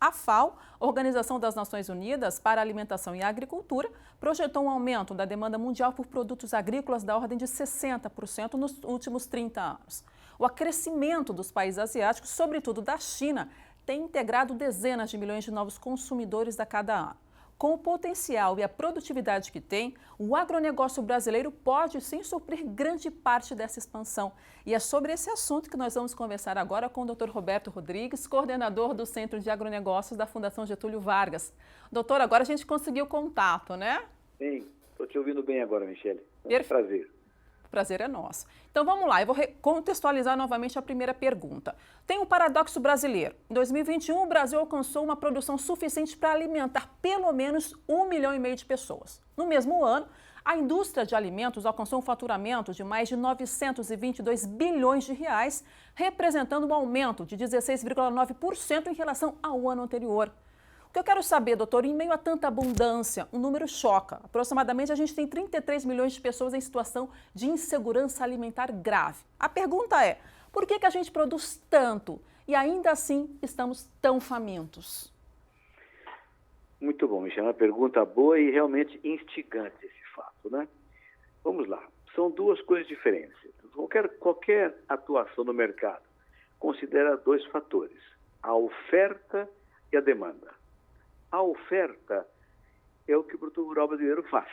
A FAO, Organização das Nações Unidas para a Alimentação e a Agricultura, projetou um aumento da demanda mundial por produtos agrícolas da ordem de 60% nos últimos 30 anos. O acrescimento dos países asiáticos, sobretudo da China, tem integrado dezenas de milhões de novos consumidores a cada ano. Com o potencial e a produtividade que tem, o agronegócio brasileiro pode sim suprir grande parte dessa expansão. E é sobre esse assunto que nós vamos conversar agora com o Dr. Roberto Rodrigues, coordenador do Centro de Agronegócios da Fundação Getúlio Vargas. Doutor, agora a gente conseguiu contato, né? Sim, estou te ouvindo bem agora, Michele. É um prazer. O prazer é nosso. Então vamos lá, eu vou contextualizar novamente a primeira pergunta. Tem um paradoxo brasileiro. Em 2021, o Brasil alcançou uma produção suficiente para alimentar pelo menos 1,5 milhão de pessoas. No mesmo ano, a indústria de alimentos alcançou um faturamento de mais de 922 bilhões de reais, representando um aumento de 16,9% em relação ao ano anterior. O que eu quero saber, doutor, em meio a tanta abundância, um número choca. Aproximadamente a gente tem 33 milhões de pessoas em situação de insegurança alimentar grave. A pergunta é, por que a gente produz tanto e ainda assim estamos tão famintos? Muito bom, Michele, uma pergunta boa e realmente instigante esse fato, né? Vamos lá, são duas coisas diferentes. Qualquer atuação no mercado considera dois fatores, a oferta e a demanda. A oferta é o que o produtor rural brasileiro faz.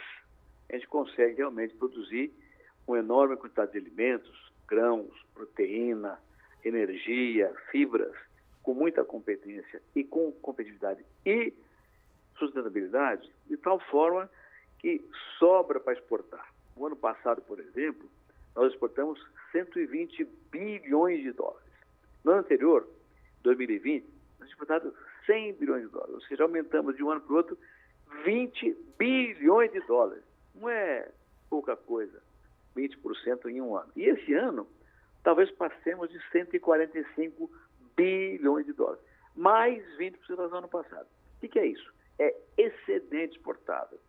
A gente consegue realmente produzir uma enorme quantidade de alimentos, grãos, proteína, energia, fibras, com muita competência e com competitividade e sustentabilidade, de tal forma que sobra para exportar. No ano passado, por exemplo, nós exportamos 120 bilhões de dólares. No ano anterior, 2020, nós exportamos 100 bilhões de dólares, ou seja, aumentamos de um ano para o outro 20 bilhões de dólares. Não é pouca coisa, 20% em um ano. E esse ano, talvez passemos de 145 bilhões de dólares, mais 20% do ano passado. O que é isso? É excedente exportado.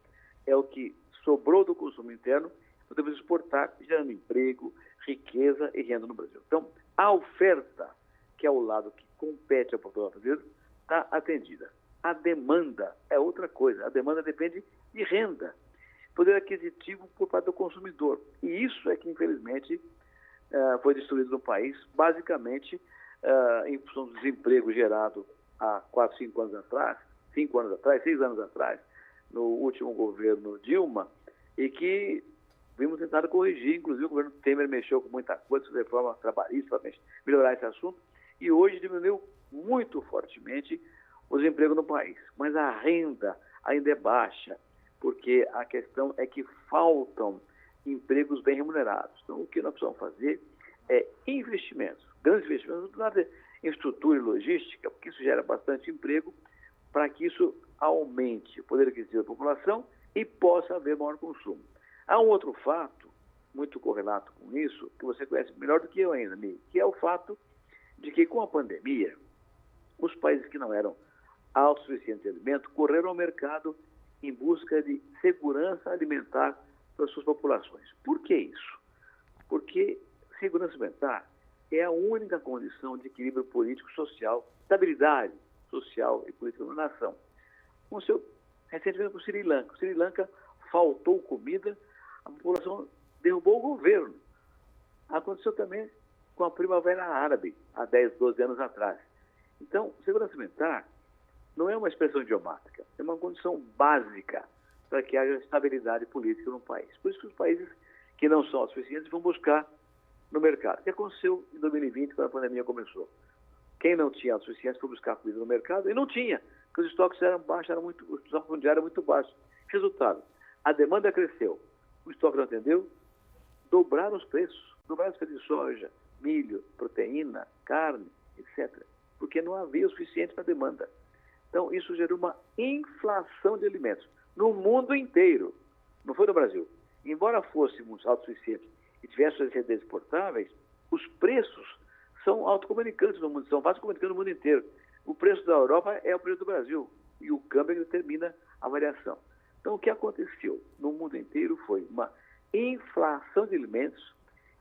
É o que sobrou do consumo interno, podemos exportar, gerando emprego, riqueza e renda no Brasil. Então, a oferta, que é o lado que compete ao produtor brasileiro, está atendida. A demanda é outra coisa. A demanda depende de renda, poder aquisitivo por parte do consumidor. E isso é que, infelizmente, foi destruído no país, basicamente, em função do desemprego gerado há 4, 5 anos atrás, 6 anos atrás, no último governo Dilma, e que vimos tentar corrigir. Inclusive, o governo Temer mexeu com muita coisa, de reforma trabalhista, para melhorar esse assunto, e hoje diminuiu muito fortemente o desemprego no país. Mas a renda ainda é baixa, porque a questão é que faltam empregos bem remunerados. Então, o que nós precisamos fazer é investimentos, grandes investimentos, nada em estrutura e logística, porque isso gera bastante emprego, para que isso aumente o poder aquisitivo da população e possa haver maior consumo. Há um outro fato, muito correlato com isso, que você conhece melhor do que eu ainda, que é o fato de que, com a pandemia, os países que não eram autossuficientes em alimento correram ao mercado em busca de segurança alimentar para as suas populações. Por que isso? Porque segurança alimentar é a única condição de equilíbrio político-social, estabilidade social e política na nação. Recentemente, com o Sri Lanka. O Sri Lanka faltou comida, a população derrubou o governo. Aconteceu também com a Primavera Árabe, há 10, 12 anos atrás. Então, segurança alimentar não é uma expressão idiomática, é uma condição básica para que haja estabilidade política no país. Por isso que os países que não são autossuficientes vão buscar no mercado. O que aconteceu em 2020, quando a pandemia começou? Quem não tinha autossuficiência foi buscar comida no mercado e não tinha, porque os estoques eram baixos, o estoque mundial era muito baixo. Resultado, a demanda cresceu, o estoque não atendeu, dobraram os preços de soja, milho, proteína, carne, etc., porque não havia o suficiente para a demanda. Então, isso gerou uma inflação de alimentos no mundo inteiro, não foi no Brasil. Embora fôssemos autossuficientes e tivéssemos excedentes exportáveis, os preços são autocomunicantes no mundo, são vasocomunicantes no mundo inteiro. O preço da Europa é o preço do Brasil e o câmbio determina a variação. Então, o que aconteceu no mundo inteiro foi uma inflação de alimentos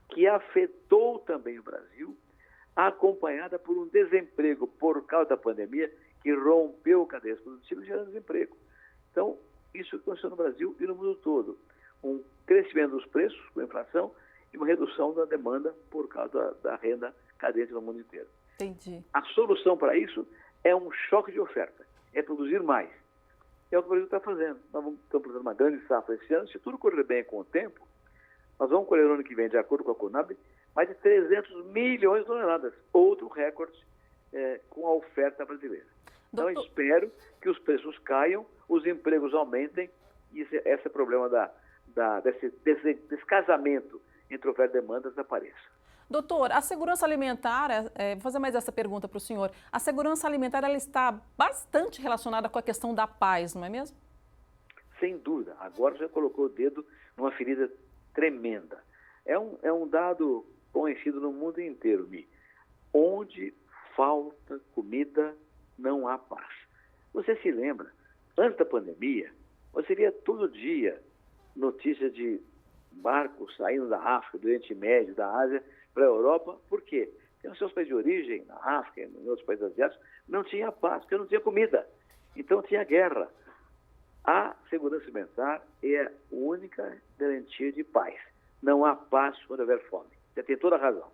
que afetou também o Brasil, acompanhada por um desemprego por causa da pandemia que rompeu cadeia produtiva, gerando desemprego. Então, isso aconteceu no Brasil e no mundo todo. Um crescimento dos preços com a inflação e uma redução da demanda por causa da renda cadente no mundo inteiro. Entendi. A solução para isso é um choque de oferta, é produzir mais. É o que o Brasil está fazendo. Nós estamos fazendo uma grande safra esse ano. Se tudo correr bem com o tempo, nós vamos colher no ano que vem, de acordo com a Conab, mais de 300 milhões de toneladas. Outro recorde com a oferta brasileira. Então, eu espero que os preços caiam, os empregos aumentem e esse problema desse descasamento entre oferta e demanda desapareça. Doutor, a segurança alimentar, vou fazer mais essa pergunta para o senhor. A segurança alimentar ela está bastante relacionada com a questão da paz, não é mesmo? Sem dúvida. Agora já colocou o dedo numa ferida tremenda. É um dado conhecido no mundo inteiro, Mi. Onde falta comida, não há paz. Você se lembra, antes da pandemia, você via todo dia notícias de barcos saindo da África, do Oriente Médio, da Ásia, para a Europa. Por quê? Porque nos seus países de origem, na África, em outros países asiáticos, não tinha paz, porque não tinha comida. Então tinha guerra. A segurança alimentar é a única garantia de paz. Não há paz quando houver fome. Você tem toda a razão.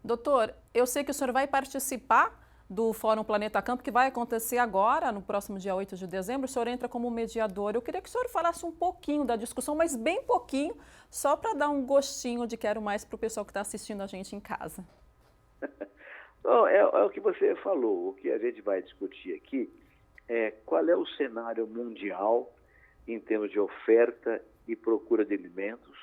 Doutor, eu sei que o senhor vai participar do Fórum Planeta Campo, que vai acontecer agora, no próximo dia 8 de dezembro. O senhor entra como mediador. Eu queria que o senhor falasse um pouquinho da discussão, mas bem pouquinho, só para dar um gostinho de quero mais para o pessoal que está assistindo a gente em casa. Bom, é o que você falou. O que a gente vai discutir aqui é qual é o cenário mundial em termos de oferta e procura de alimentos,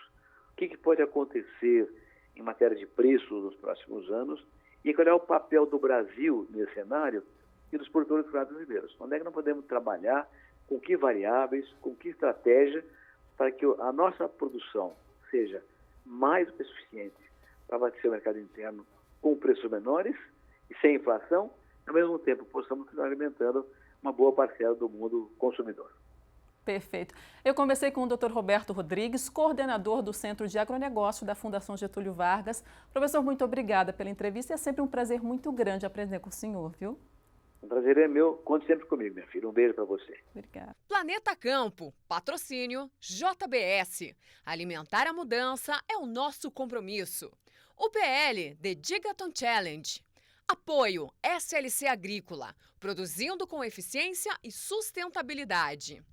o que pode acontecer em matéria de preços nos próximos anos e qual é o papel do Brasil nesse cenário e dos produtores rurais brasileiros. Onde é que nós podemos trabalhar, com que variáveis, com que estratégia para que a nossa produção seja mais do que suficiente para abastecer o mercado interno com preços menores e sem inflação, ao mesmo tempo possamos estar alimentando uma boa parcela do mundo consumidor. Perfeito. Eu conversei com o Dr. Roberto Rodrigues, coordenador do Centro de Agronegócio da Fundação Getúlio Vargas. Professor, muito obrigada pela entrevista. É sempre um prazer muito grande aprender com o senhor, viu? O prazer é meu. Conte sempre comigo, minha filha. Um beijo para você. Obrigada. Planeta Campo, patrocínio JBS. Alimentar a mudança é o nosso compromisso. O PL The Gigaton Challenge. Apoio SLC Agrícola, produzindo com eficiência e sustentabilidade.